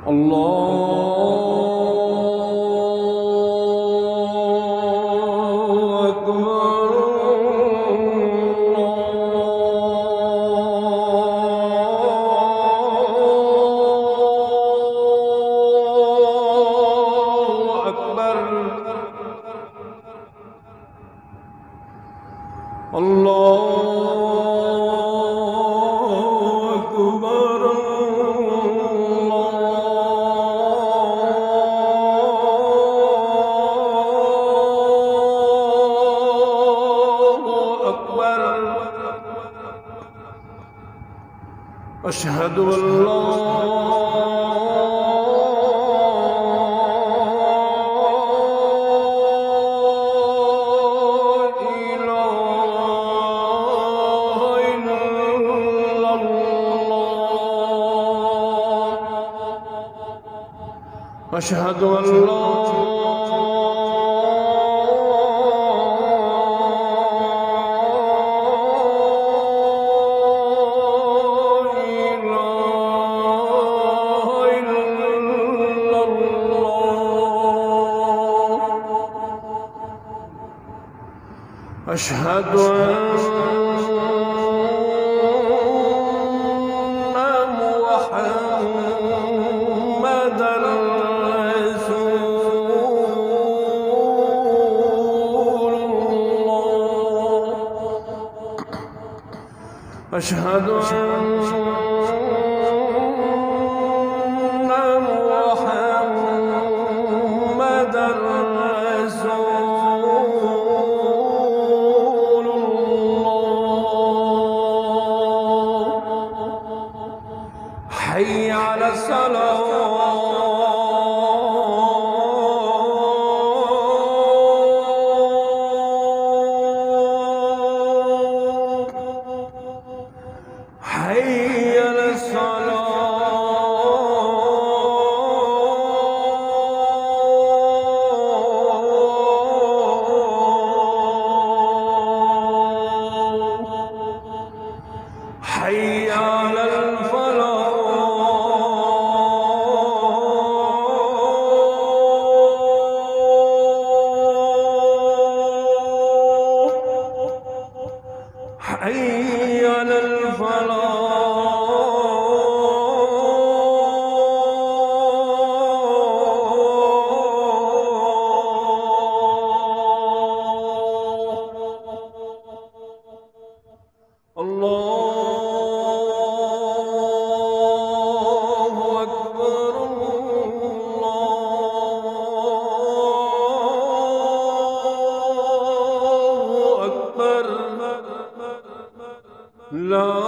الله أكبر الله أكبر الله أكبر الله أكبر أشهد أن لا أشهد أن لا أشهد أن محمدًا رسول الله أشهد أن محمدًا رسول الله حي على الصلاة حي على الصلاة حي على الفلاح حي على الفلاح الله أكبر الله أكبر لا